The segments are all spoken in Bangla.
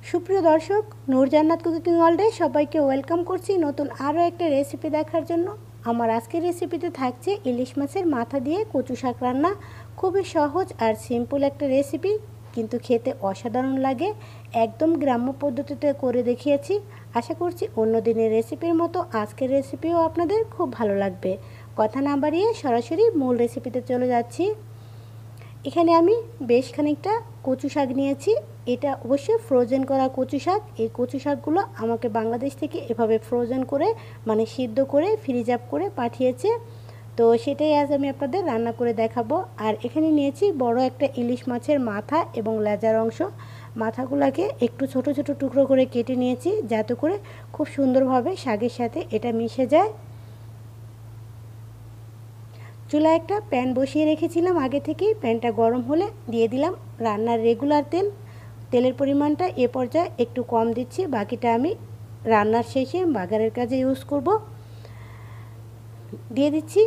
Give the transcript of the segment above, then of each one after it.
সুপ্রিয় দর্শক, নূর জান্নাত কুকিং ওয়ার্ল্ডে সবাইকে ওয়েলকাম করছি নতুন আরও একটা রেসিপি দেখার জন্য। আমার আজকের রেসিপিতে থাকছে ইলিশ মাছের মাথা দিয়ে কচু শাক রান্না। খুবই সহজ আর সিম্পল একটা রেসিপি, কিন্তু খেতে অসাধারণ লাগে। একদম গ্রাম্য পদ্ধতিতে করে দেখিয়েছি। আশা করছি অন্য দিনের রেসিপির মতো আজকের রেসিপিও আপনাদের খুব ভালো লাগবে। কথা না বাড়িয়ে সরাসরি মূল রেসিপিতে চলে যাচ্ছি। এখানে আমি বেশ খানিকটা কচু শাক নিয়েছি। এটা অবশ্যই ফ্রোজেন করা কচু শাক। এই কচু শাকগুলো আমাকে বাংলাদেশ থেকে এভাবে ফ্রোজেন করে মানে সিদ্ধ করে ফ্রিজ আপ করে পাঠিয়েছে। তো সেটাই আজ আমি আপনাদের রান্না করে দেখাবো। আর এখানে নিয়েছি বড় একটা ইলিশ মাছের মাথা এবং লেজার অংশ। মাথাগুলোকে একটু ছোট ছোট টুকরো করে কেটে নিয়েছি, যাতে করে খুব সুন্দরভাবে শাকের সাথে এটা মিশে যায়। চুলায় একটা প্যান বসিয়ে রেখেছিলাম আগে থেকেই। প্যানটা গরম হলে দিয়ে দিলাম রান্নার রেগুলার তেল। তেলের পরিমাণটা এ পর্যায়ে একটু কম দিচ্ছি, বাকিটা আমি রান্নার শেষে বাগারের কাজে ইউজ করব। দিয়ে দিচ্ছি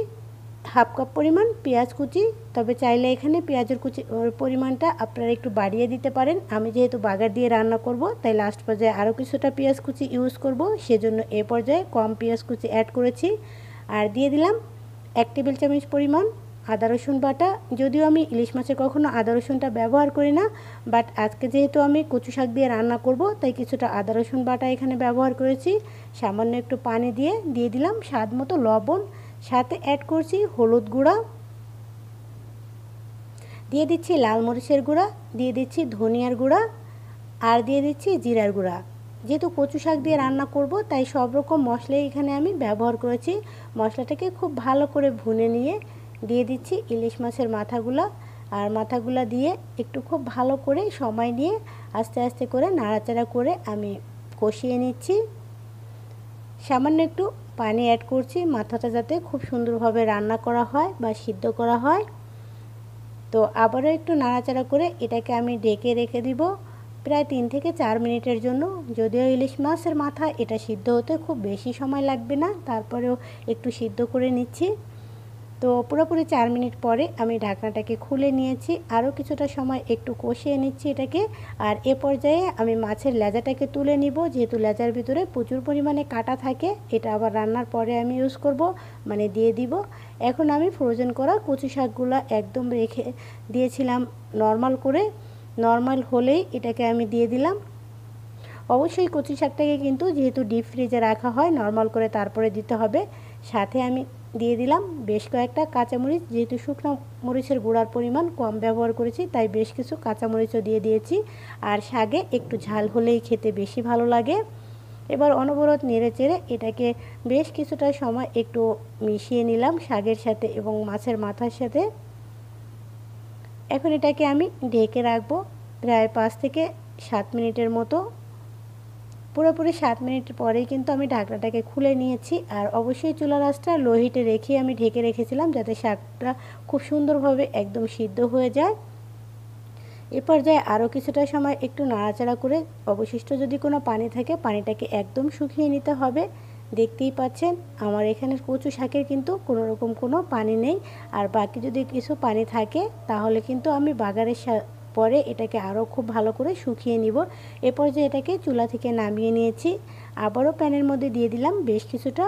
হাফ কাপ পরিমাণ পেঁয়াজ কুচি। তবে চাইলে এখানে পেঁয়াজের কুচি পরিমাণটা আপনারা একটু বাড়িয়ে দিতে পারেন। আমি যেহেতু বাগার দিয়ে রান্না করব, তাই লাস্ট পর্যায়ে আরও কিছুটা পেঁয়াজ কুচি ইউজ করব, সেজন্য এ পর্যায়ে কম পেঁয়াজ কুচি অ্যাড করেছি। আর দিয়ে দিলাম 1 টেবিল চামচ পরিমাণ আদা রসুন বাটা। যদিও আমি ইলিশ মাছে কখনো আদা রসুনটা ব্যবহার করি না, বাট আজকে যেহেতু আমি কচু শাক দিয়ে রান্না করব, তাই কিছুটা আদা রসুন বাটা এখানে ব্যবহার করেছি। সামান্য একটু পানি দিয়ে দিলাম স্বাদ মতো লবণ। সাথে অ্যাড করছি হলুদ গুঁড়া, দিয়ে দিচ্ছি লাল মরিচের গুঁড়া, দিয়ে দিচ্ছি ধনিয়ার গুঁড়া, আর দিয়ে দিচ্ছি জিরার গুঁড়া। যেহেতু কচু শাক দিয়ে রান্না করব, তাই সব রকম মশলাই এখানে আমি ব্যবহার করেছি। মশলাটাকে খুব ভালো করে ভুনে নিয়ে দিয়ে দিচ্ছি ইলিশ মাছের মাথাগুলো। আর মাথাগুলো দিয়ে একটু খুব ভালো করে সময় নিয়ে আস্তে আস্তে করে নাড়াচাড়া করে আমি কষিয়ে নিচ্ছি। সামান্য একটু পানি অ্যাড করছি মাথাটা যাতে খুব সুন্দরভাবে রান্না করা হয় বা সিদ্ধ করা হয়। তো আবারও একটু নাড়াচাড়া করে এটাকে আমি ঢেকে রেখে দিব প্রায় 3 থেকে 4 মিনিটের জন্য। যদিও ইলিশ মাছের মাথা, এটা সিদ্ধ হতে খুব বেশি সময় লাগবে না, তারপরেও একটু সিদ্ধ করে নিচ্ছি। তো পুরোপুরি 4 মিনিট পরে আমি ঢাকনাটাকে খুলে নিয়েছি। আরও কিছুটা সময় একটু কষিয়ে নিচ্ছি এটাকে। আর এ পর্যায়ে আমি মাছের লেজাটাকে তুলে নিব, যেহেতু লেজার ভিতরে প্রচুর পরিমাণে কাটা থাকে। এটা আবার রান্নার পরে আমি ইউজ করব, মানে দিয়ে দিব। এখন আমি ফ্রোজেন করা কচু শাকগুলো একদম রেখে দিয়েছিলাম নর্মাল হলেই এটাকে আমি দিয়ে দিলাম। অবশ্যই কচু শাকটাকে কিন্তু যেহেতু ডিপ ফ্রিজে রাখা হয়, নর্মাল করে তারপরে দিতে হবে। সাথে আমি দিয়ে দিলাম বেশ কয়েকটা কাঁচামরিচ। যেহেতু শুকনো মরিচের গুঁড়ার পরিমাণ কম ব্যবহার করেছি, তাই বেশ কিছু কাঁচামরিচও দিয়ে দিয়েছি। আর শাকে একটু ঝাল হলেই খেতে বেশি ভালো লাগে। এবার অনবরত নেড়ে চেড়ে এটাকে বেশ কিছুটা সময় একটু মিশিয়ে নিলাম শাকের সাথে এবং মাছের মাথার সাথে। এখন এটাকে আমি ঢেকে রাখবো প্রায় 5 থেকে 7 মিনিটের মতো। পুরোপুরি 7 মিনিট পরেই কিন্তু আমি ঢাকনাটাকে খুলে নিয়েছি। আর অবশ্যই চুলার আঁচটা লো হিটে রেখে আমি ঢেকে রেখেছিলাম, যাতে শাকটা খুব সুন্দরভাবে একদম সিদ্ধ হয়ে যায়। এ পর্যায়ে আরও কিছুটা সময় একটু নাড়াচাড়া করে অবশিষ্ট যদি কোনো পানি থাকে, পানিটাকে একদম শুকিয়ে নিতে হবে। দেখতেই পাচ্ছেন আমার এখানে কচু শাকের কিন্তু কোনো রকম কোনো পানি নেই। আর বাকি যদি কিছু পানি থাকে, তাহলে কিন্তু আমি বাগারের পরে এটাকে আরও খুব ভালো করে শুকিয়ে নিব। এ পর্যায়ে এটাকে চুলা থেকে নামিয়ে নিয়েছি। আবারও প্যানের মধ্যে দিয়ে দিলাম বেশ কিছুটা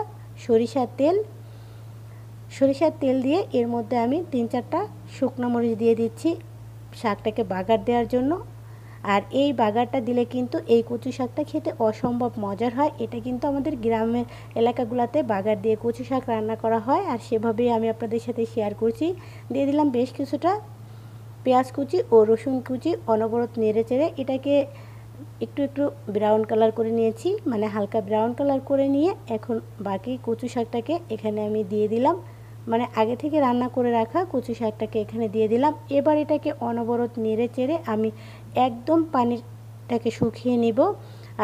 সরিষার তেল দিয়ে এর মধ্যে আমি 3-4টা শুকনো মরিচ দিয়ে দিচ্ছি শাকটাকে বাগার দেওয়ার জন্য। আর এই বাগারটা দিলে কিন্তু এই কচু শাকটা খেতে অসম্ভব মজার হয়। এটা কিন্তু আমাদের গ্রামের এলাকাগুলোতে বাগার দিয়ে কচু শাক রান্না করা হয়, আর সেভাবেই আমি আপনাদের সাথে শেয়ার করছি। দিয়ে দিলাম বেশ কিছুটা পেঁয়াজ কুচি ও রসুন কুচি। অনবরত নেড়ে চেড়ে এটাকে একটু একটু ব্রাউন কালার করে নিয়েছি, মানে হালকা ব্রাউন কালার করে নিয়ে এখন বাকি কচু শাকটাকে এখানে আমি দিয়ে দিলাম, মানে আগে থেকে রান্না করে রাখা কচু শাকটাকে এখানে দিয়ে দিলাম। এবার এটাকে অনবরত নেড়ে চেড়ে আমি একদম পানিটাকে শুকিয়ে নিব।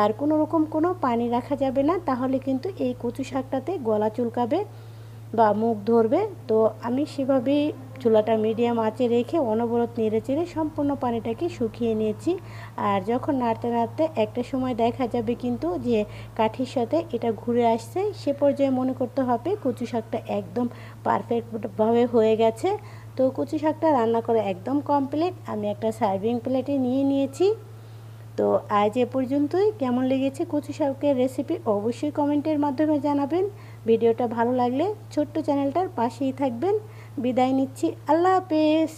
আর কোনো রকম কোনো পানি রাখা যাবে না, তাহলে কিন্তু এই কচু শাকটাতে গলা চুলকাবে বা মুখ ধরবে। তো আমি সেভাবেই চুলাটা মিডিয়াম আঁচে রেখে অনবরত নেড়ে চেড়ে সম্পূর্ণ পানিটাকে শুকিয়ে নিয়েছি। আর যখন নাড়তে নাড়তে একটা সময় দেখা যাবে কিন্তু যে কাঠির সাথে এটা ঘুরে আসছে, সে পর্যায়ে মনে করতে হবে কচু শাকটা একদম পারফেক্টভাবে হয়ে গেছে। তো কচু শাকটা রান্না করে একদম কমপ্লিট। আমি একটা সার্ভিং প্লেটে নিয়ে নিয়েছি। তো আজ এ পর্যন্তই। কেমন লেগেছে কচু শাকের রেসিপি অবশ্যই কমেন্টের মাধ্যমে জানাবেন। ভিডিওটা ভালো লাগলে ছোট্ট চ্যানেলটার পাশেই থাকবেন। বিদায় নিচ্ছি, আল্লাহ হাফেজ।